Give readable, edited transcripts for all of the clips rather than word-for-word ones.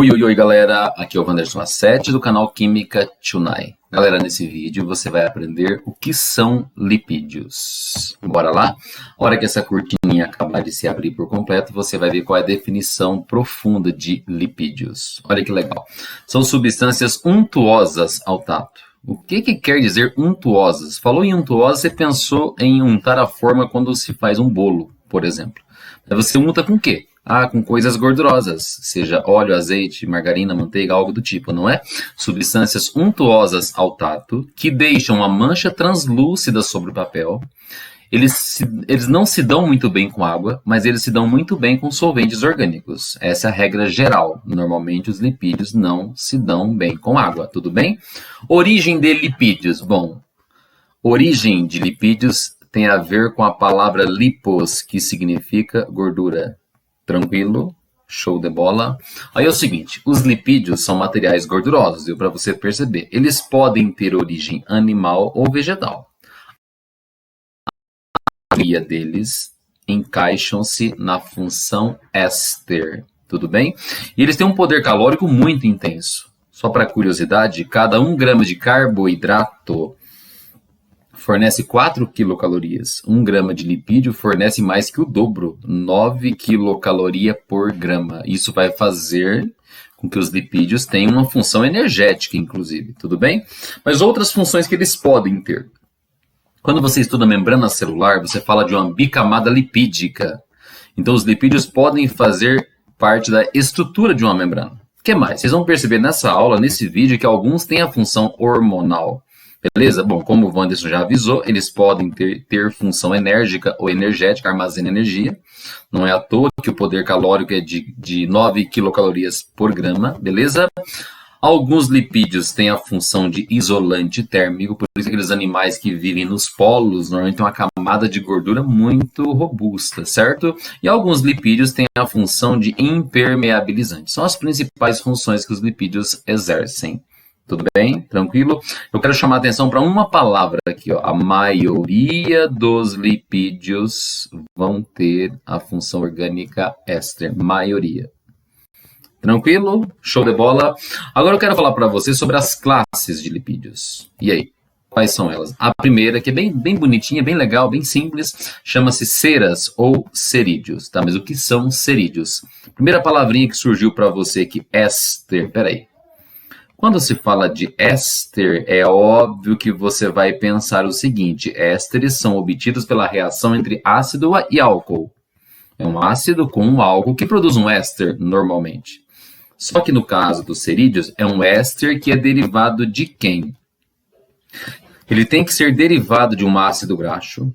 Oi, galera, aqui é o Wanderson A7 do canal Química Tunai. Galera, nesse vídeo você vai aprender o que são lipídios. Bora lá? A hora que essa cortininha acabar de se abrir por completo, você vai ver qual é a definição profunda de lipídios. Olha que legal. São substâncias untuosas ao tato. O que quer dizer untuosas? Falou em untuosa, você pensou em untar a forma quando se faz um bolo, por exemplo. Você unta com o quê? Com coisas gordurosas, seja óleo, azeite, margarina, manteiga, algo do tipo, não é? Substâncias untuosas ao tato, que deixam uma mancha translúcida sobre o papel. Eles não se dão muito bem com água, mas eles se dão muito bem com solventes orgânicos. Essa é a regra geral. Normalmente os lipídios não se dão bem com água, tudo bem? Origem de lipídios. Bom, origem de lipídios tem a ver com a palavra lipos, que significa gordura. Tranquilo? Show de bola. Aí é o seguinte, os lipídios são materiais gordurosos, deu para você perceber. Eles podem ter origem animal ou vegetal. A maioria deles encaixam-se na função éster, tudo bem? E eles têm um poder calórico muito intenso. Só para curiosidade, cada 1 grama de carboidrato fornece 4 quilocalorias. 1 grama de lipídio fornece mais que o dobro, 9 quilocalorias por grama. Isso vai fazer com que os lipídios tenham uma função energética, inclusive, tudo bem? Mas outras funções que eles podem ter. Quando você estuda membrana celular, você fala de uma bicamada lipídica. Então, os lipídios podem fazer parte da estrutura de uma membrana. O que mais? Vocês vão perceber nessa aula, nesse vídeo, que alguns têm a função hormonal. Beleza? Bom, como o Wanderson já avisou, eles podem ter função enérgica ou energética, armazena energia. Não é à toa que o poder calórico é de 9 quilocalorias por grama, beleza? Alguns lipídios têm a função de isolante térmico, por isso aqueles animais que vivem nos polos normalmente têm uma camada de gordura muito robusta, certo? E alguns lipídios têm a função de impermeabilizante. São as principais funções que os lipídios exercem. Tudo bem? Tranquilo? Eu quero chamar a atenção para uma palavra aqui, ó. A maioria dos lipídios vão ter a função orgânica éster. Maioria. Tranquilo? Show de bola? Agora eu quero falar para você sobre as classes de lipídios. E aí? Quais são elas? A primeira, que é bem bonitinha, bem legal, bem simples, chama-se ceras ou cerídeos. Tá? Mas o que são cerídeos? Primeira palavrinha que surgiu para você aqui, éster. Peraí. Quando se fala de éster, é óbvio que você vai pensar o seguinte: ésteres são obtidos pela reação entre ácido e álcool. É um ácido com um álcool que produz um éster normalmente. Só que no caso dos cerídeos, é um éster que é derivado de quem? Ele tem que ser derivado de um ácido graxo.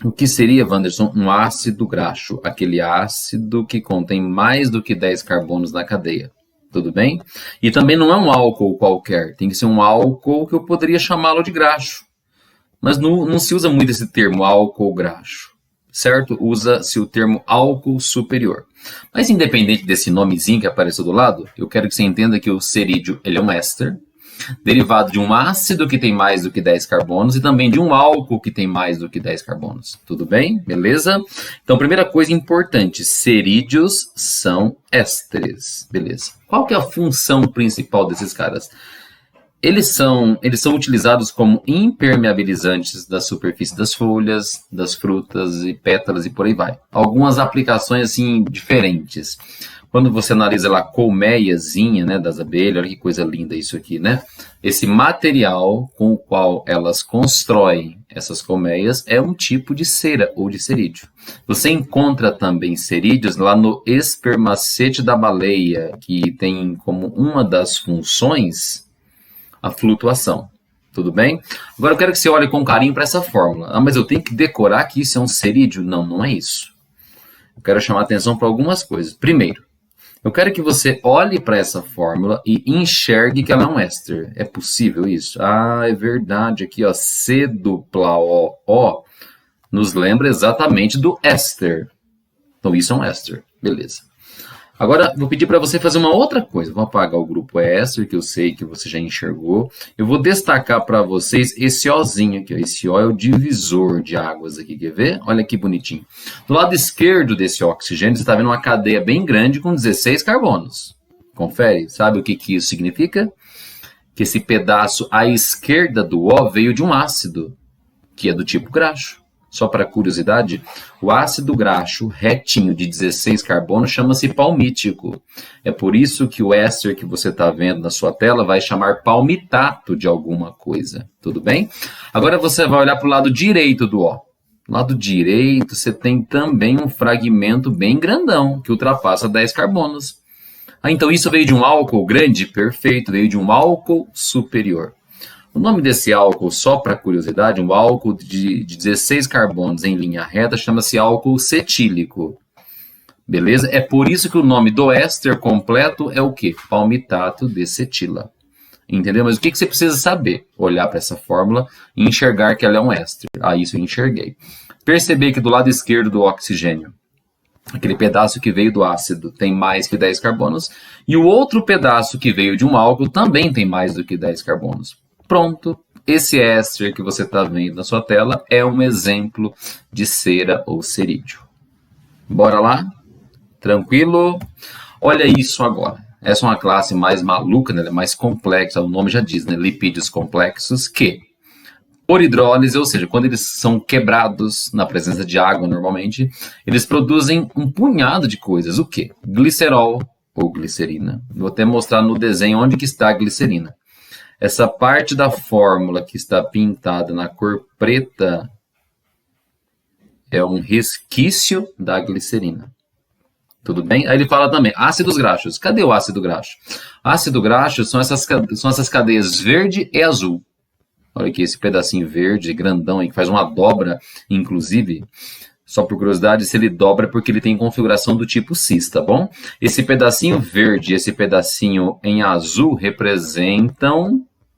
O que seria, Wanderson, um ácido graxo? Aquele ácido que contém mais do que 10 carbonos na cadeia. Tudo bem? E também não é um álcool qualquer, tem que ser um álcool que eu poderia chamá-lo de graxo. Mas não se usa muito esse termo álcool graxo, certo? Usa-se o termo álcool superior. Mas independente desse nomezinho que apareceu do lado, eu quero que você entenda que o cerídeo ele é um éster, derivado de um ácido que tem mais do que 10 carbonos e também de um álcool que tem mais do que 10 carbonos. Tudo bem? Beleza? Então, primeira coisa importante, cerídeos são ésteres. Beleza. Qual que é a função principal desses caras? Eles são utilizados como impermeabilizantes da superfície das folhas, das frutas e pétalas e por aí vai. Algumas aplicações assim diferentes. Quando você analisa lá a colmeiazinha, né, das abelhas, olha que coisa linda isso aqui, né? Esse material com o qual elas constroem essas colmeias é um tipo de cera ou de cerídeo. Você encontra também cerídeos lá no espermacete da baleia, que tem como uma das funções a flutuação. Tudo bem? Agora eu quero que você olhe com carinho para essa fórmula. Mas eu tenho que decorar que isso é um cerídeo? Não, não é isso. Eu quero chamar a atenção para algumas coisas. Primeiro, eu quero que você olhe para essa fórmula e enxergue que ela é um éster. É possível isso? É verdade. Aqui, ó, C dupla O nos lembra exatamente do éster. Então, isso é um éster. Beleza. Agora, vou pedir para você fazer uma outra coisa. Vou apagar o grupo éster, que eu sei que você já enxergou. Eu vou destacar para vocês esse Ozinho aqui. Ó. Esse O é o divisor de águas aqui. Quer ver? Olha que bonitinho. Do lado esquerdo desse oxigênio, você está vendo uma cadeia bem grande com 16 carbonos. Confere, sabe o que isso significa? Que esse pedaço à esquerda do O veio de um ácido, que é do tipo graxo. Só para curiosidade, o ácido graxo retinho de 16 carbonos chama-se palmítico. É por isso que o éster que você está vendo na sua tela vai chamar palmitato de alguma coisa. Tudo bem? Agora você vai olhar para o lado direito do O. No lado direito, você tem também um fragmento bem grandão, que ultrapassa 10 carbonos. Então isso veio de um álcool grande? Perfeito, veio de um álcool superior. O nome desse álcool, só para curiosidade, um álcool de 16 carbonos em linha reta, chama-se álcool cetílico. Beleza? É por isso que o nome do éster completo é o quê? Palmitato de cetila. Entendeu? Mas o que você precisa saber? Olhar para essa fórmula e enxergar que ela é um éster. Isso eu enxerguei. Perceber que do lado esquerdo do oxigênio, aquele pedaço que veio do ácido tem mais que 10 carbonos, e o outro pedaço que veio de um álcool também tem mais do que 10 carbonos. Pronto, esse éster que você está vendo na sua tela é um exemplo de cera ou cerídeo. Bora lá? Tranquilo? Olha isso agora. Essa é uma classe mais maluca, né? Ela é mais complexa, o nome já diz, né? Lipídios complexos que, por hidrólise, ou seja, quando eles são quebrados na presença de água normalmente, eles produzem um punhado de coisas. O quê? Glicerol ou glicerina. Vou até mostrar no desenho onde que está a glicerina. Essa parte da fórmula que está pintada na cor preta é um resquício da glicerina. Tudo bem? Aí ele fala também, ácidos graxos. Cadê o ácido graxo? Ácido graxo são essas cadeias verde e azul. Olha aqui esse pedacinho verde, grandão, aí, que faz uma dobra, inclusive. Só por curiosidade, se ele dobra é porque ele tem configuração do tipo cis, tá bom? Esse pedacinho verde e esse pedacinho em azul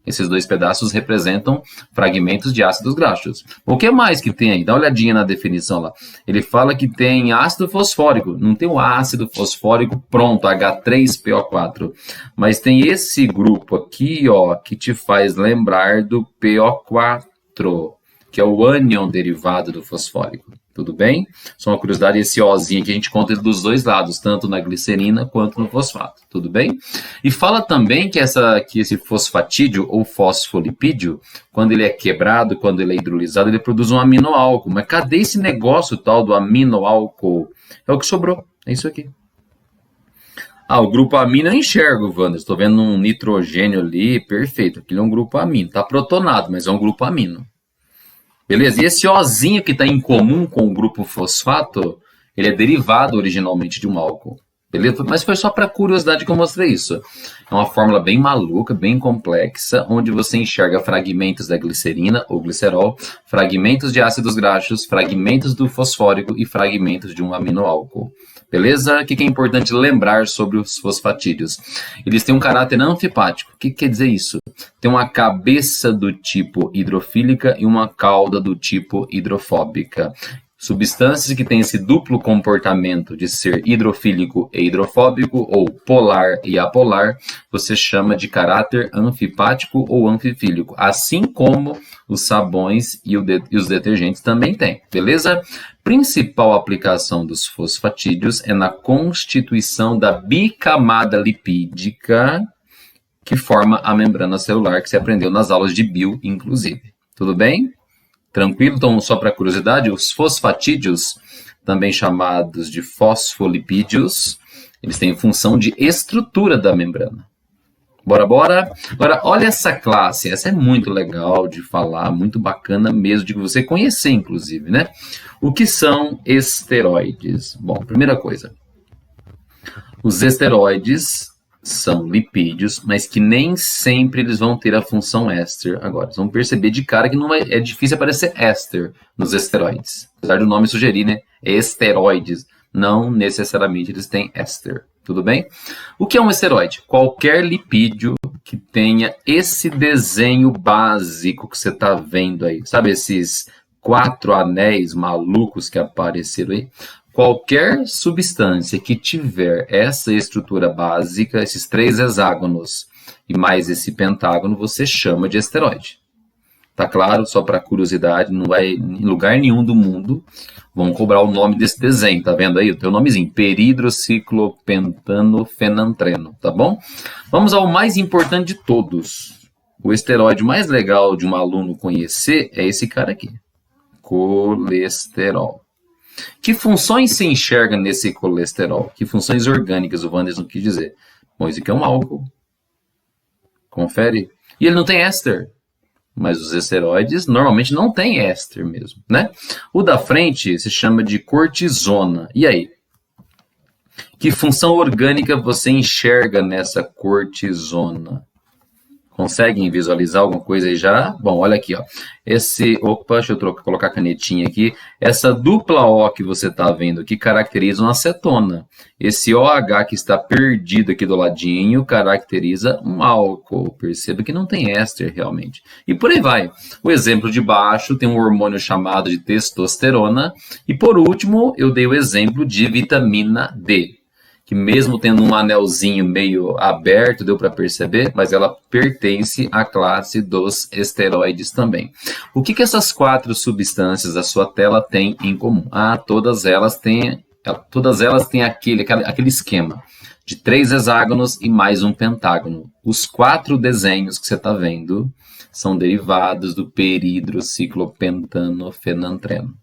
esses dois pedaços representam fragmentos de ácidos graxos. O que mais que tem aí? Dá uma olhadinha na definição lá. Ele fala que tem ácido fosfórico. Não tem o ácido fosfórico pronto, H3PO4. Mas tem esse grupo aqui, ó, que te faz lembrar do PO4, que é o ânion derivado do fosfórico. Tudo bem? Só uma curiosidade, esse Ozinho aqui a gente conta dos dois lados, tanto na glicerina quanto no fosfato. Tudo bem? E fala também que esse fosfatídeo ou fosfolipídio, quando ele é quebrado, quando ele é hidrolisado, ele produz um aminoálcool. Mas cadê esse negócio tal do aminoálcool? É o que sobrou. É isso aqui. O grupo amino eu enxergo, Wander. Estou vendo um nitrogênio ali, perfeito. Aquilo é um grupo amino. Está protonado, mas é um grupo amino. Beleza? E esse Ozinho que está em comum com o grupo fosfato, ele é derivado originalmente de um álcool. Beleza? Mas foi só para curiosidade que eu mostrei isso. É uma fórmula bem maluca, bem complexa, onde você enxerga fragmentos da glicerina ou glicerol, fragmentos de ácidos graxos, fragmentos do fosfórico e fragmentos de um aminoálcool. Beleza? O que é importante lembrar sobre os fosfatídeos? Eles têm um caráter anfipático. O que quer dizer isso? Tem uma cabeça do tipo hidrofílica e uma cauda do tipo hidrofóbica. Substâncias que têm esse duplo comportamento de ser hidrofílico e hidrofóbico, ou polar e apolar, você chama de caráter anfipático ou anfifílico, assim como os sabões e os detergentes também têm, beleza? Principal aplicação dos fosfatídeos é na constituição da bicamada lipídica que forma a membrana celular, que você aprendeu nas aulas de bio, inclusive. Tudo bem? Tranquilo? Então, só para curiosidade, os fosfatídeos, também chamados de fosfolipídios, eles têm função de estrutura da membrana. Bora? Agora, olha essa classe, essa é muito legal de falar, muito bacana mesmo de você conhecer, inclusive, né? O que são esteroides? Bom, primeira coisa, os esteroides são lipídios, mas que nem sempre eles vão ter a função éster. Agora, vocês vão perceber de cara que não é difícil aparecer éster nos esteroides. Apesar do nome sugerir, né? Esteroides. Não necessariamente eles têm éster. Tudo bem? O que é um esteroide? Qualquer lipídio que tenha esse desenho básico que você está vendo aí. Sabe esses 4 anéis malucos que apareceram aí? Qualquer substância que tiver essa estrutura básica, esses 3 hexágonos e mais esse pentágono, você chama de esteroide. Tá claro? Só para curiosidade, não vai em lugar nenhum do mundo vão cobrar o nome desse desenho, tá vendo aí? O teu nomezinho, peridrociclopentanofenantreno, tá bom? Vamos ao mais importante de todos. O esteroide mais legal de um aluno conhecer é esse cara aqui, colesterol. Que funções se enxerga nesse colesterol? Que funções orgânicas o Wanderson quis dizer? Bom, isso aqui é um álcool. Confere. E ele não tem éster. Mas os esteroides normalmente não têm éster mesmo, né? O da frente se chama de cortisona. E aí? Que função orgânica você enxerga nessa cortisona? Conseguem visualizar alguma coisa aí já? Bom, olha aqui, ó. Opa, deixa eu colocar a canetinha aqui. Essa dupla O que você está vendo aqui caracteriza uma acetona. Esse OH que está perdido aqui do ladinho caracteriza um álcool. Perceba que não tem éster realmente. E por aí vai. O exemplo de baixo tem um hormônio chamado de testosterona. E por último, eu dei o exemplo de vitamina D, que mesmo tendo um anelzinho meio aberto, deu para perceber, mas ela pertence à classe dos esteroides também. O que essas 4 substâncias da sua tela têm em comum? Todas elas têm aquele esquema de 3 hexágonos e mais um pentágono. Os 4 desenhos que você está vendo são derivados do peridrociclopentanofenantreno,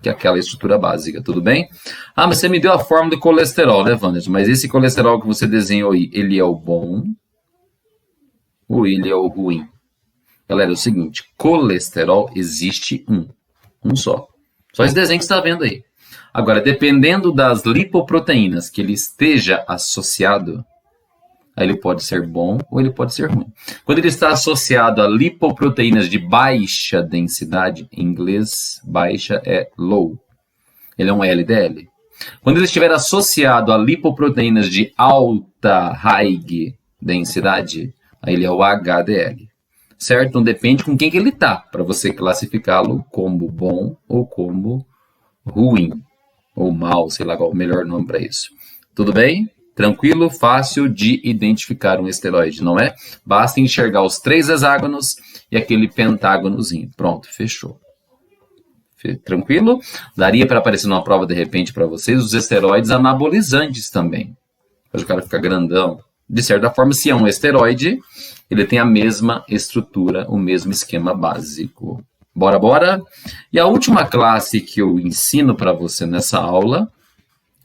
que é aquela estrutura básica, tudo bem? Mas você me deu a forma do colesterol, né, Wanderson? Mas esse colesterol que você desenhou aí, ele é o bom ou ele é o ruim? Galera, é o seguinte, colesterol existe um só. Só esse desenho que você está vendo aí. Agora, dependendo das lipoproteínas que ele esteja associado, aí ele pode ser bom ou ele pode ser ruim. Quando ele está associado a lipoproteínas de baixa densidade, em inglês, baixa é low. Ele é um LDL. Quando ele estiver associado a lipoproteínas de alta, high densidade, aí ele é o HDL. Certo? Então depende com quem que ele está, para você classificá-lo como bom ou como ruim. Ou mal, sei lá qual é o melhor nome para isso. Tudo bem? Tranquilo, fácil de identificar um esteroide, não é? Basta enxergar os 3 hexágonos e aquele pentágonozinho. Pronto, fechou. Tranquilo? Daria para aparecer numa prova de repente para vocês os esteroides anabolizantes também. Faz o cara ficar grandão. De certa forma, se é um esteroide, ele tem a mesma estrutura, o mesmo esquema básico. Bora? E a última classe que eu ensino para você nessa aula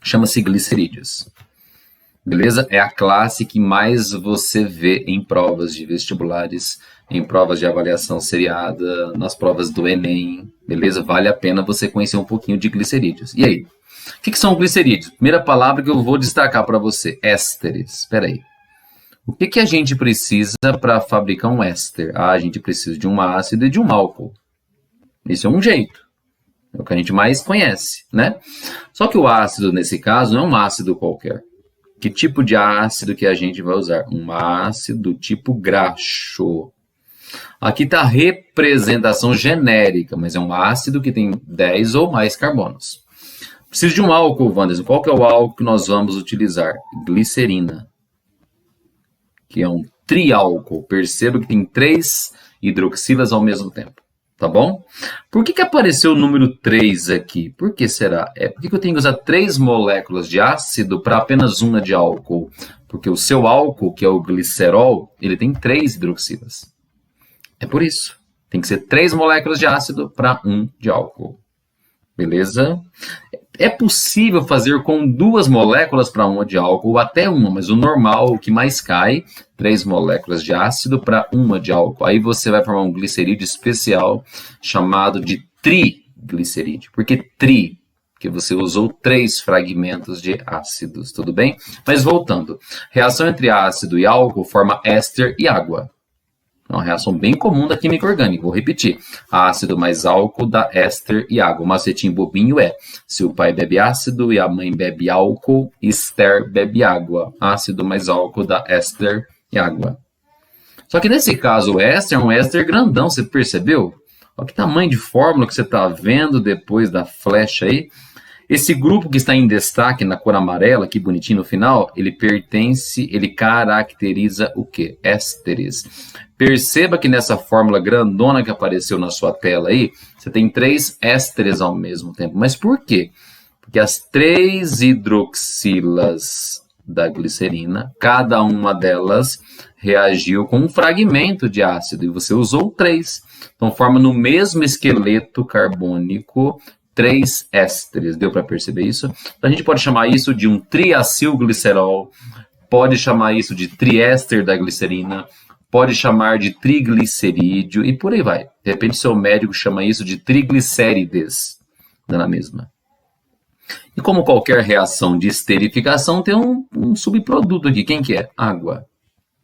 chama-se glicerídeos. Beleza? É a classe que mais você vê em provas de vestibulares, em provas de avaliação seriada, nas provas do Enem. Beleza? Vale a pena você conhecer um pouquinho de glicerídeos. E aí? O que são glicerídeos? Primeira palavra que eu vou destacar para você, ésteres. Espera aí. O que a gente precisa para fabricar um éster? A gente precisa de um ácido e de um álcool. Isso é um jeito. É o que a gente mais conhece, né? Só que o ácido, nesse caso, não é um ácido qualquer. Que tipo de ácido que a gente vai usar? Um ácido tipo graxo. Aqui está a representação genérica, mas é um ácido que tem 10 ou mais carbonos. Preciso de um álcool, Wanderson. Qual que é o álcool que nós vamos utilizar? Glicerina, que é um triálcool. Perceba que tem 3 hidroxilas ao mesmo tempo. Tá bom? Por que apareceu o número 3 aqui? Por que será? Por que eu tenho que usar 3 moléculas de ácido para apenas uma de álcool? Porque o seu álcool, que é o glicerol, ele tem 3 hidroxilas. É por isso. Tem que ser 3 moléculas de ácido para 1 de álcool. Beleza? É possível fazer com 2 moléculas para 1 de álcool, ou até uma, mas o normal, o que mais cai, 3 moléculas de ácido para 1 de álcool. Aí você vai formar um glicerídeo especial chamado de triglicerídeo. Por que tri? Porque você usou 3 fragmentos de ácidos, tudo bem? Mas voltando, reação entre ácido e álcool forma éster e água. É uma reação bem comum da química orgânica. Vou repetir. Ácido mais álcool dá éster e água. O macetinho bobinho é: se o pai bebe ácido e a mãe bebe álcool, Esther bebe água. Ácido mais álcool dá éster e água. Só que nesse caso o éster é um éster grandão, você percebeu? Olha que tamanho de fórmula que você está vendo depois da flecha aí. Esse grupo que está em destaque na cor amarela, que bonitinho no final, ele caracteriza o quê? Ésteres. Perceba que nessa fórmula grandona que apareceu na sua tela aí, você tem 3 ésteres ao mesmo tempo. Mas por quê? Porque as 3 hidroxilas da glicerina, cada uma delas reagiu com um fragmento de ácido, e você usou 3. Então, forma no mesmo esqueleto carbônico 3 ésteres. Deu para perceber isso? Então, a gente pode chamar isso de um triacilglicerol, pode chamar isso de triéster da glicerina, pode chamar de triglicerídeo e por aí vai. De repente, seu médico chama isso de triglicérides, dá na mesma. E como qualquer reação de esterificação, tem um subproduto aqui. Quem que é? Água.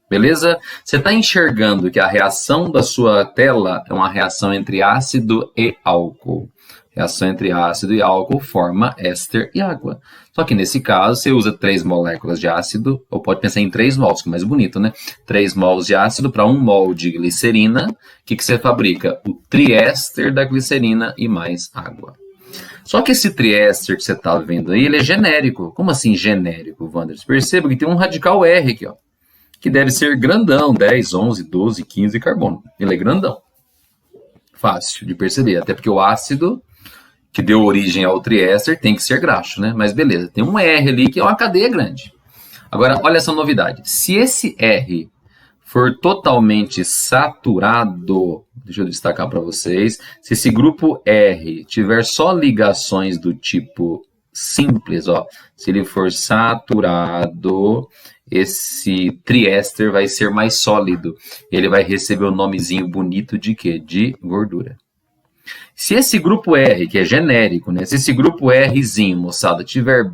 Beleza? Você está enxergando que a reação da sua tela é uma reação entre ácido e álcool. Reação entre ácido e álcool forma éster e água. Só que nesse caso, você usa 3 moléculas de ácido, ou pode pensar em 3 mols, que é mais bonito, né? 3 mols de ácido para 1 mol de glicerina. O que você fabrica? O triéster da glicerina e mais água. Só que esse triéster que você está vendo aí, ele é genérico. Como assim genérico, Wanderson? Perceba que tem um radical R aqui, ó, que deve ser grandão, 10, 11, 12, 15 carbono. Ele é grandão. Fácil de perceber, até porque o ácido que deu origem ao triéster tem que ser graxo, né? Mas beleza, tem um R ali que é uma cadeia grande. Agora, olha essa novidade. Se esse R for totalmente saturado, deixa eu destacar para vocês, se esse grupo R tiver só ligações do tipo simples, ó, se ele for saturado, esse triéster vai ser mais sólido. Ele vai receber o nomezinho bonito de quê? De gordura. Se esse grupo R, que é genérico, né? Se esse grupo Rzinho, moçada, tiver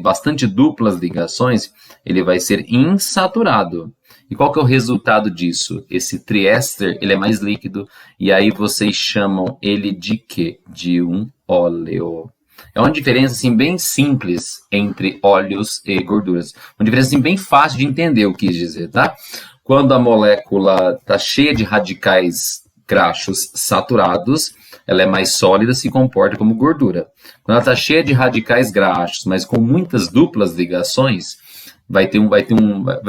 bastante duplas ligações, ele vai ser insaturado. E qual que é o resultado disso? Esse triéster, ele é mais líquido, e aí vocês chamam ele de quê? De um óleo. É uma diferença assim, bem simples entre óleos e gorduras. Uma diferença assim, bem fácil de entender, eu quis dizer, tá? Quando a molécula está cheia de radicais graxos saturados, ela é mais sólida, se comporta como gordura. Quando ela está cheia de radicais graxos, mas com muitas duplas ligações, vai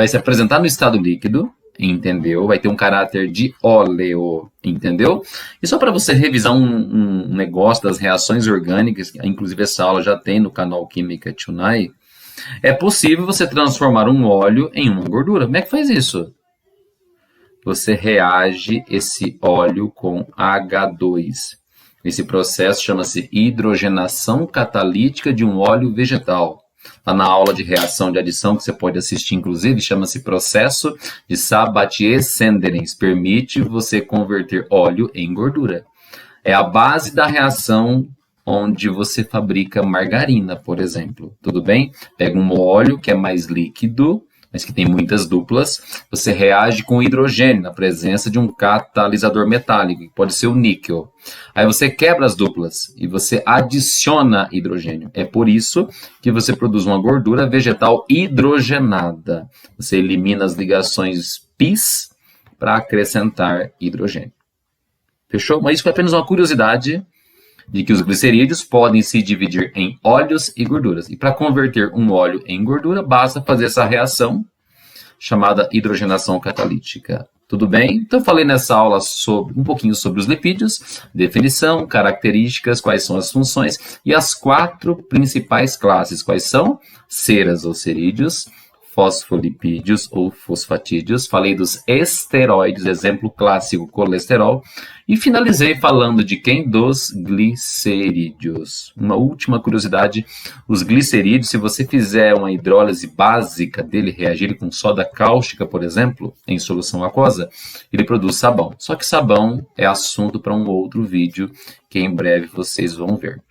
se apresentar no estado líquido, entendeu? Vai ter um caráter de óleo, entendeu? E só para você revisar um negócio das reações orgânicas, inclusive essa aula já tem no canal Química Tonight, é possível você transformar um óleo em uma gordura. Como é que faz isso? Você reage esse óleo com H2. Esse processo chama-se hidrogenação catalítica de um óleo vegetal. Lá na aula de reação de adição, que você pode assistir, inclusive, chama-se processo de Sabatier-Senderens. Permite você converter óleo em gordura. É a base da reação onde você fabrica margarina, por exemplo. Tudo bem? Pega um óleo que é mais líquido, mas que tem muitas duplas, você reage com hidrogênio na presença de um catalisador metálico, que pode ser o níquel. Aí você quebra as duplas e você adiciona hidrogênio. É por isso que você produz uma gordura vegetal hidrogenada. Você elimina as ligações bis para acrescentar hidrogênio. Fechou? Mas isso foi apenas uma curiosidade de que os glicerídeos podem se dividir em óleos e gorduras. E para converter um óleo em gordura, basta fazer essa reação chamada hidrogenação catalítica. Tudo bem? Então, eu falei nessa aula um pouquinho sobre os lipídios, definição, características, quais são as funções e as 4 principais classes. Quais são? Ceras ou cerídeos, fosfolipídios ou fosfatídeos. Falei dos esteroides, exemplo clássico, colesterol. E finalizei falando de quem? Dos glicerídeos. Uma última curiosidade, os glicerídeos, se você fizer uma hidrólise básica dele, reagir com soda cáustica, por exemplo, em solução aquosa, ele produz sabão. Só que sabão é assunto para um outro vídeo que em breve vocês vão ver.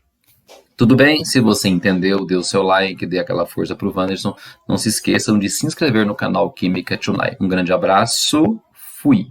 Tudo bem? Se você entendeu, dê o seu like, dê aquela força para o Wanderson. Não se esqueçam de se inscrever no canal Química Tonight. Um grande abraço, fui!